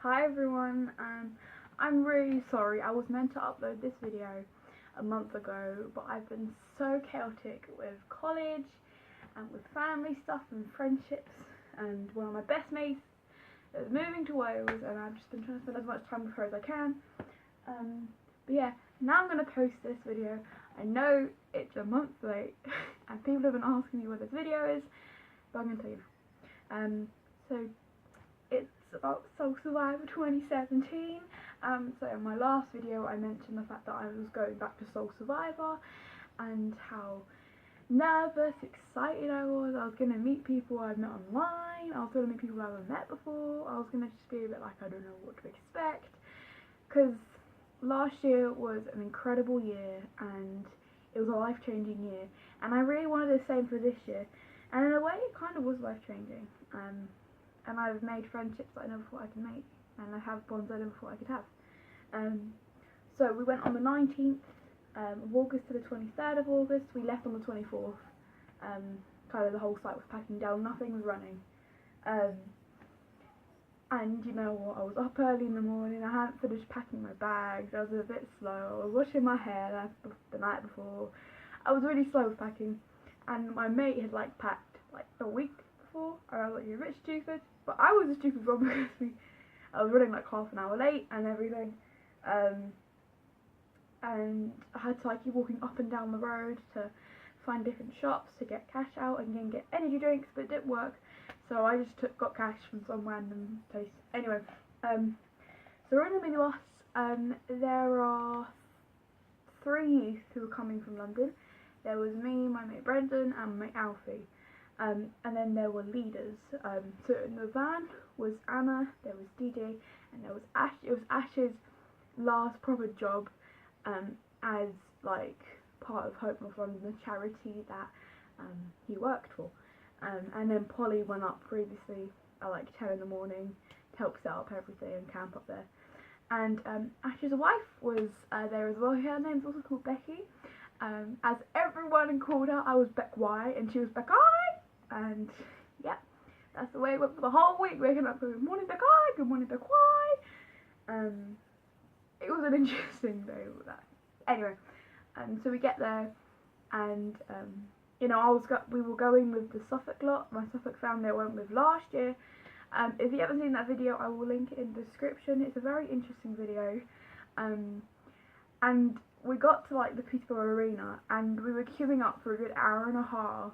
Hi everyone, I'm really sorry. I was meant to upload this video a month ago, but I've been so chaotic with college and with family stuff and friendships, and one of my best mates is moving to Wales, and I've just been trying to spend as much time with her as I can. But yeah, now I'm going to post this video. I know it's a month late and people have been asking me what this video is, but I'm going to tell you. So it's about Soul Survivor 2017. So in my last video I mentioned the fact that I was going back to Soul Survivor and how nervous, excited I was. I was going to meet people I've met online, I was going to meet people I haven't met before, I was going to just be a bit like I don't know what to expect, because last year was an incredible year and it was a life-changing year, and I really wanted the same for this year, and in a way it kind of was life-changing. And I've made friendships that I never thought I could make, and I have bonds I never thought I could have. So we went on the 19th of August to the 23rd of August. We left on the 24th. Kind of the whole site was packing down, nothing was running. And you know what, I was up early in the morning, I hadn't finished packing my bags, I was a bit slow, I was washing my hair the night before. I was really slow with packing, and my mate had like packed like a week before, and I was like, you're a bit stupid. But I was a stupid one because I was running like half an hour late and everything. And I had to like keep walking up and down the road to find different shops to get cash out and then get energy drinks, but it didn't work. So I just got cash from some random place. Anyway, so we're in the minibus. There are 3 youth who are coming from London. There was me, my mate Brendan, and my mate Alfie. And then there were leaders. So in the van was Anna, there was DJ, and there was Ash. It was Ash's last proper job as like part of Hope North London, the charity that he worked for. And then Polly went up previously at like 10 in the morning to help set up everything and camp up there. And Ash's wife was there as well. Her name's also called Becky. As everyone called her, I was Beck Y and she was Beck I. And yeah, that's the way it went for the whole week, waking up going, good morning Beck I, good morning Beck Y. It was an interesting day with that. Anyway, so we get there, and you know, we were going with the Suffolk lot, my Suffolk family I went with last year. If you haven't seen that video, I will link it in the description. It's a very interesting video. And we got to like the Peterborough Arena, and we were queuing up for a good hour and a half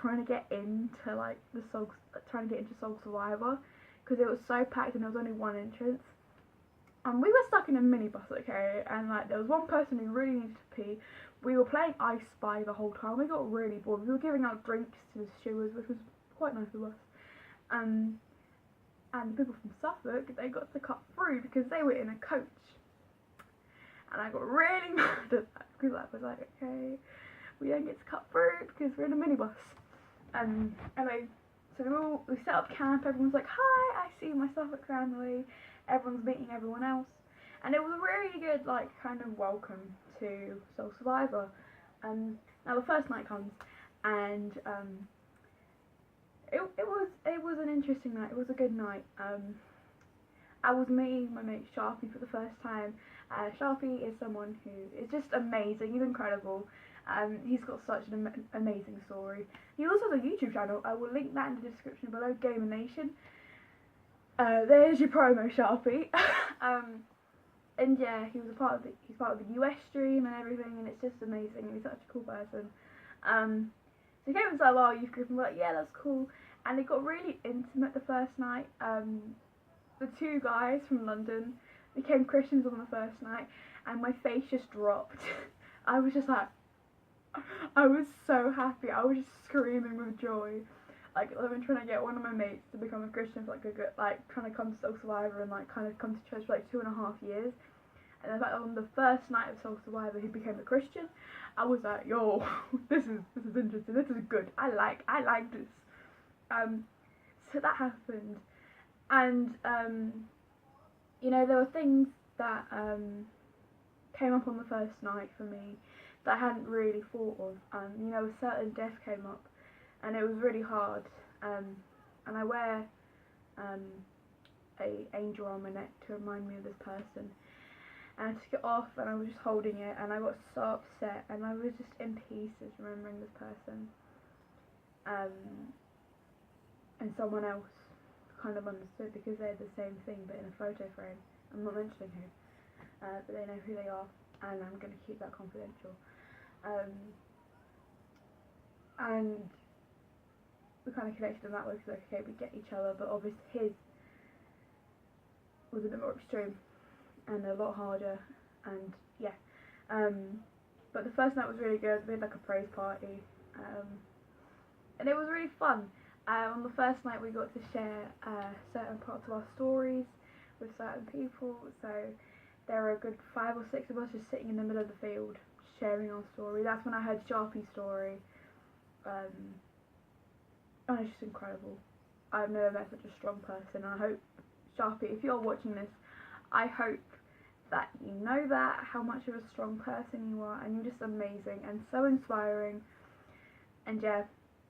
trying to get into like trying to get into Soul Survivor, because it was so packed and there was only one entrance. And we were stuck in a minibus, okay, and like there was one person who really needed to pee. We were playing I Spy the whole time. We got really bored. We were giving out drinks to the stewards, which was quite nice of us. And the people from Suffolk, they got to cut through because they were in a coach. And I got really mad at that because I was like, okay, we don't get to cut through because we're in a minibus. Anyway, so we set up camp. Everyone's like, hi, I see my Suffolk family. Everyone's meeting everyone else, and it was a really good like kind of welcome to Soul Survivor. Now the first night comes, and it was an interesting night. It was a good night. I was meeting my mate Sharpie for the first time. Sharpie is someone who is just amazing. He's incredible. He's got such an amazing story. He also has a YouTube channel. I will link that in the description below. Gamer Nation. There's your promo, Sharpie. And yeah, he's part of the US stream and everything, and it's just amazing, and he's such a cool person. So he came into our youth group and we're like, yeah, that's cool. And it got really intimate the first night. The 2 guys from London became Christians on the first night, and my face just dropped. I was just like, I was so happy. I was just screaming with joy. Like, I've been trying to get one of my mates to become a Christian for like trying to come to Soul Survivor and like kind of come to church for like 2.5 years. And in fact, on the first night of Soul Survivor, he became a Christian. I was like, yo, this is interesting. This is good. I like this. So that happened, and you know, there were things that came up on the first night for me that I hadn't really thought of. You know, a certain death came up, and it was really hard. And I wear a angel on my neck to remind me of this person. And I took it off and I was just holding it and I got so upset and I was just in pieces remembering this person. And someone else kind of understood because they had the same thing but in a photo frame. I'm not mentioning who, but they know who they are, and I'm going to keep that confidential. And we kind of connected in that way because, like, okay, we get each other, but obviously his was a bit more extreme and a lot harder, and yeah. But the first night was really good. We had like a praise party, and it was really fun. On the first night we got to share certain parts of our stories with certain people, so there were a good 5 or 6 of us just sitting in the middle of the field sharing our story. That's when I heard Sharpie's story, and it's just incredible. I've never met such a strong person, and I hope, Sharpie, if you're watching this, I hope that you know that, how much of a strong person you are, and you're just amazing and so inspiring. And yeah,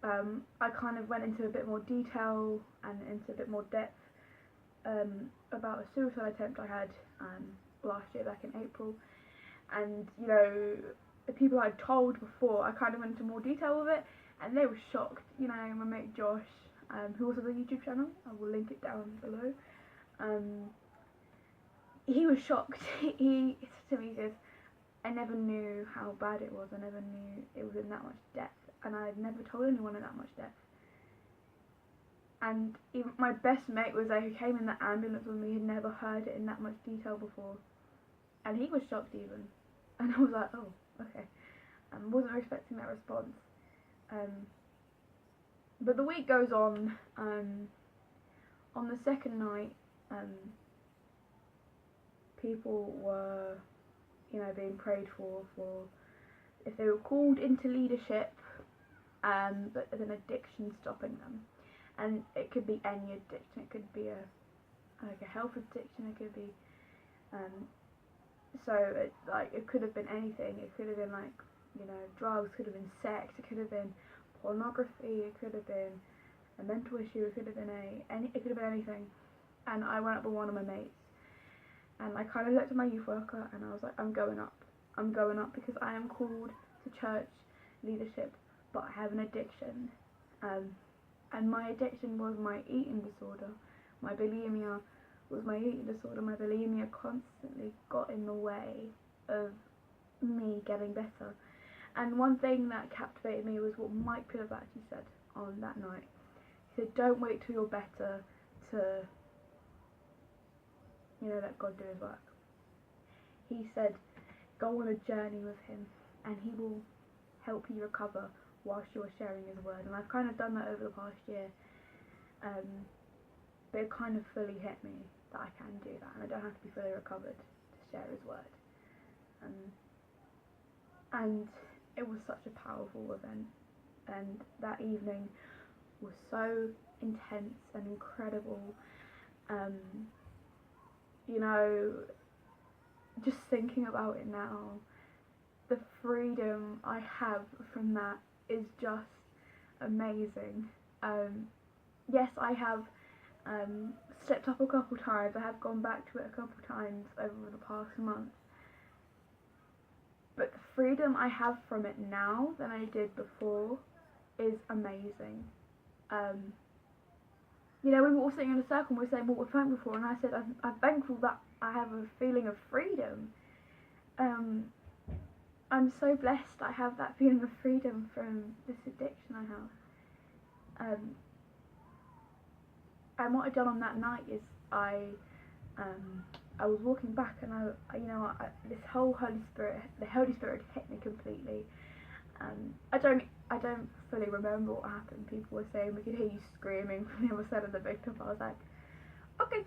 I kind of went into a bit more detail and into a bit more depth about a suicide attempt I had last year, back in April. And, you know, the people I'd told before, I kind of went into more detail with it, and they were shocked. You know, my mate Josh, who also has a YouTube channel, I will link it down below, he was shocked. He said to me, he goes, I never knew how bad it was, I never knew it was in that much depth, and I had never told anyone in that much depth. And even my best mate was there, who came in the ambulance with me, had never heard it in that much detail before, and he was shocked even, and I was like, oh, okay. Wasn't expecting that response. But the week goes on. On the second night, people were, you know, being prayed for if they were called into leadership, but there's an addiction stopping them. And it could be any addiction. It could be a health addiction. It could be it could have been anything. It could have been, like, you know, drugs. Could have been sex. It could have been pornography. It could have been a mental issue. It could have been it could have been anything. And I went up with one of my mates, and I kind of looked at my youth worker, and I was like, I'm going up. I'm going up because I am called to church leadership, but I have an addiction. And my addiction was my eating disorder. My bulimia was my eating disorder. My bulimia constantly got in the way of me getting better. And one thing that captivated me was what Mike could have actually said on that night. He said, don't wait till you're better to, you know, let God do his work. He said, go on a journey with him, and he will help you recover whilst you're sharing his word. And I've kind of done that over the past year, but it kind of fully hit me that I can do that, and I don't have to be fully recovered to share his word. And it was such a powerful event, and that evening was so intense and incredible. You know, just thinking about it now, the freedom I have from that is just amazing. Yes, I have stepped up a couple times. I have gone back to it a couple times over the past month. But the freedom I have from it now than I did before is amazing. You know, we were all sitting in a circle and we were saying what we're thankful for, and I said I'm thankful that I have a feeling of freedom. I'm so blessed I have that feeling of freedom from this addiction I have. And what I done on that night is I was walking back, and the Holy Spirit hit me completely. I don't fully remember what happened. People were saying we could hear you screaming from the other side of the victim. I was like, okay,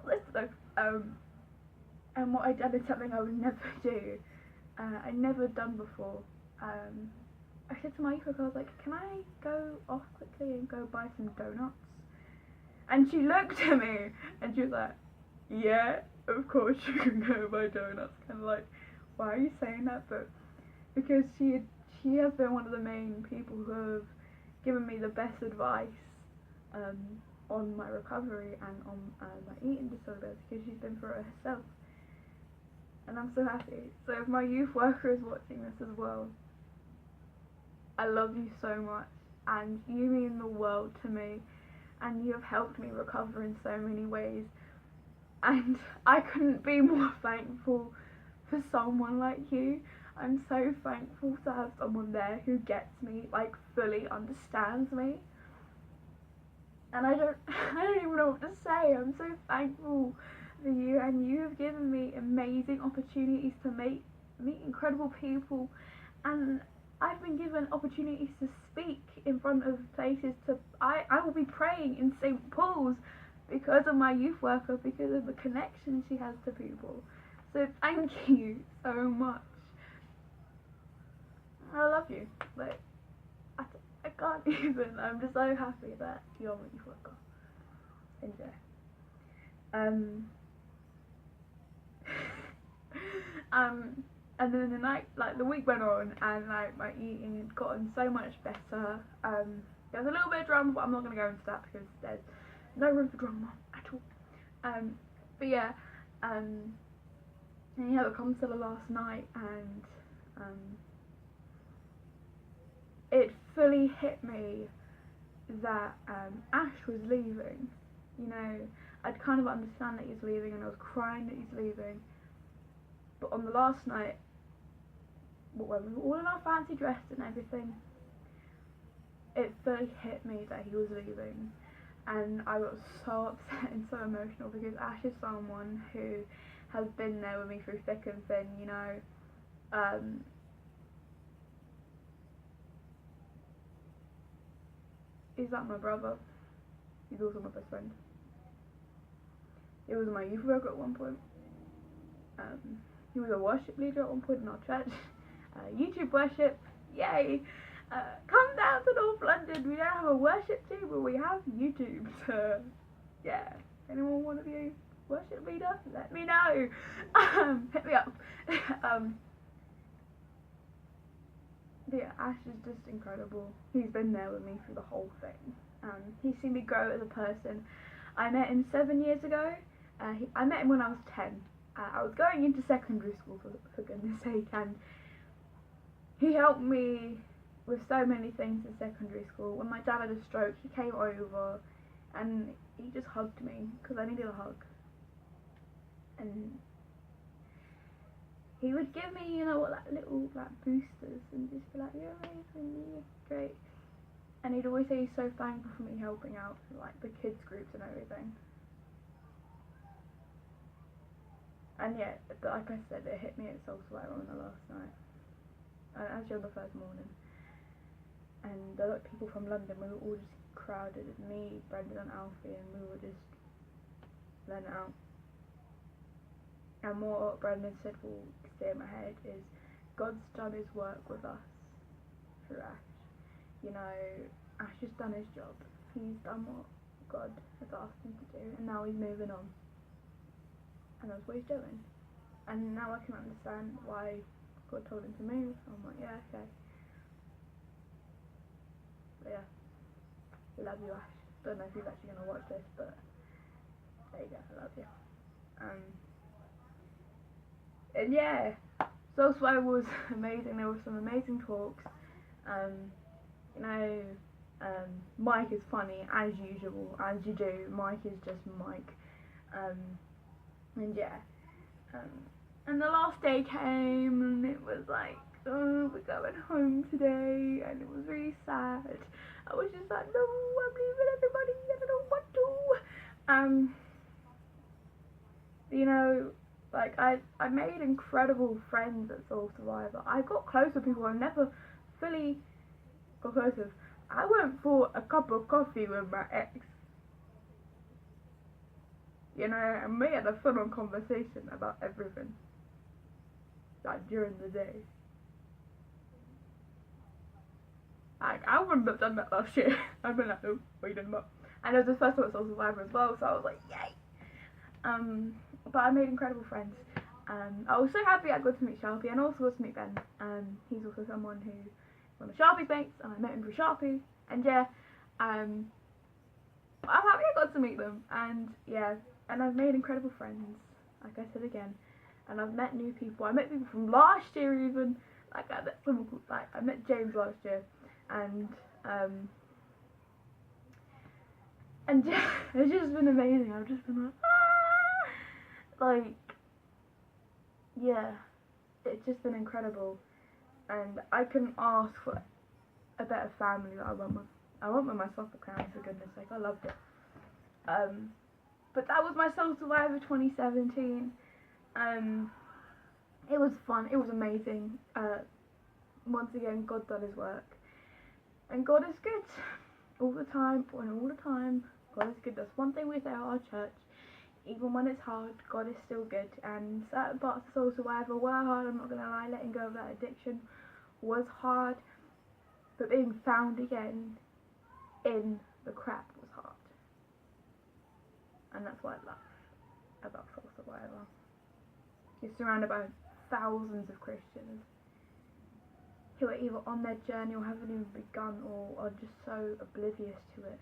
let's go. And what I done is something I would never do. I'd never done before. I said to my youth, I was like, can I go off quickly and go buy some donuts? And she looked at me and she was like, yeah, of course you can go buy donuts. Kind of like, why are you saying that? But because she has been one of the main people who have given me the best advice on my recovery and on my eating disorders, because she's been through it herself. And I'm so happy. So if my youth worker is watching this as well, I love you so much, and you mean the world to me, and you have helped me recover in so many ways, and I couldn't be more thankful for someone like you. I'm so thankful to have someone there who gets me, like fully understands me. And I don't even know what to say. I'm so thankful for you, and you have given me amazing opportunities to meet incredible people, and I've been given opportunities to speak in front of places. I will be praying in St. Paul's because of my youth worker, because of the connection she has to people. So thank you so much. I love you. Like, I can't even. I'm just so happy that you're my youth worker. Enjoy. And then the night, like the week went on, and like my eating had gotten so much better. There was a little bit of drama, but I'm not going to go into that because there's no room for drama at all. But yeah, and yeah, it comes to the last night, and it fully hit me that Ash was leaving. You know, I'd kind of understand that he's leaving, and I was crying that he's leaving. But on the last night, when we were all in our fancy dress and everything, it fully hit me that he was leaving, and I got so upset and so emotional, because Ash is someone who has been there with me through thick and thin, you know. He's like my brother. He's also my best friend. He was my youth worker at one point. He was a worship leader at one point in our church. YouTube worship, yay! Come down to North London. We don't have a worship team, but we have YouTube. So yeah, anyone want to be a worship leader? Let me know. Hit me up. But yeah, Ash is just incredible. He's been there with me through the whole thing. He's seen me grow as a person. I met him 7 years ago. I met him when I was 10. I was going into secondary school, for goodness sake, and he helped me with so many things in secondary school. When my dad had a stroke, he came over and he just hugged me because I needed a hug. And he would give me, you know, like little like boosters and just be like, "You're amazing, you're great." And he'd always say he's so thankful for me helping out like the kids groups and everything. And yeah, like I said, it hit me at Soul Survivor on the last night, and actually on the first morning. And there were people from London. We were all just crowded. Me, Brendan, and Alfie, and we were just letting it out. And what Brendan said will stay in my head is, God's done his work with us through Ash. You know, Ash has done his job. He's done what God has asked him to do, and now he's moving on. And that's what he's doing. And now I can understand why God told him to move. I'm like, yeah, okay. But yeah, love you, Ash. Don't know if he's actually going to watch this, but there you go, I love you. And yeah, Soul Survivor was amazing. There were some amazing talks. You know, Mike is funny as usual, as you do. Mike is just Mike. And yeah, and the last day came, and it was like, oh, we're going home today, and it was really sad. I was just like, no, I'm leaving everybody, I don't want to. You know, like I made incredible friends at Soul Survivor. I got close with people I never fully got close with. I went for a cup of coffee with my ex. You know, and we had a full-on conversation about everything, like during the day. Like, I wouldn't have done that last year. I'd been like, oh, we didn't. And it was the first time I saw Survivor as well, so I was like, yay! But I made incredible friends. I was so happy I got to meet Sharpie, and also got to meet Ben. He's also someone who one of Sharpie's mates, and I met him through Sharpie. And yeah, I'm happy I got to meet them, and yeah, and I've made incredible friends, like I said again, and I've met new people. I met people from last year even, like I met James last year, and yeah, it's just been amazing. I've just been like, like, yeah, it's just been incredible, and I couldn't ask for a better family that I went with. I went with my soccer clan, for goodness sake, I loved it. But that was my Soul Survivor 2017. It was fun, it was amazing. Once again, God done his work. And God is good. All the time, and all the time, God is good. That's one thing we say at our church. Even when it's hard, God is still good. And certain parts of Soul Survivor were hard, I'm not going to lie. Letting go of that addiction was hard. But being found again in the crap was hard. And that's what I love about Soul Survivor. You're surrounded by thousands of Christians who are either on their journey or haven't even begun, or are just so oblivious to it.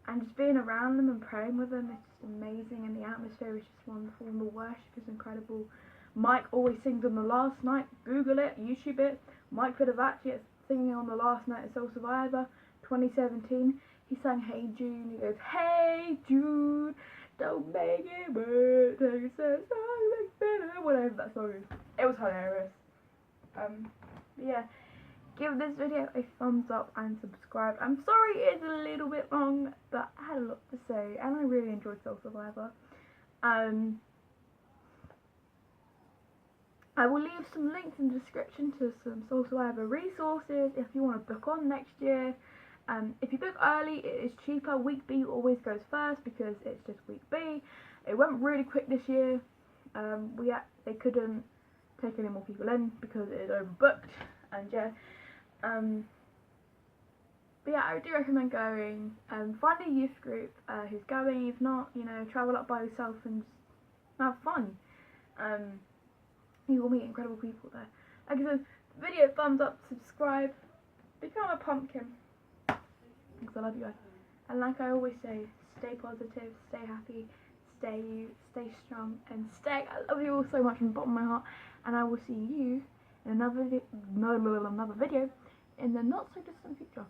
And just being around them and praying with them is just amazing, and the atmosphere is just wonderful, and the worship is incredible. Mike always sings on the last night. Google it, YouTube it. Mike Fidavacci is singing on the last night of Soul Survivor 2017. He sang Hey Jude. He goes, Hey Jude, don't make it worse. Take it so better. Whatever that song is. It was hilarious. Yeah, give this video a thumbs up and subscribe. I'm sorry it's a little bit long, but I had a lot to say and I really enjoyed Soul Survivor. I will leave some links in the description to some Soul Survivor resources if you want to book on next year. If you book early, it is cheaper. Week B always goes first because it's just week B. It went really quick this year. They couldn't take any more people in because it is overbooked, and yeah. But yeah, I do recommend going. Find a youth group who's going. If not, travel up by yourself and just have fun. You will meet incredible people there. Like I said, video, thumbs up, subscribe, become a pumpkin. Because I love you guys. And like I always say, stay positive, stay happy, stay you, stay strong, and stay. I love you all so much from the bottom of my heart. And I will see you in another video in the not so distant future.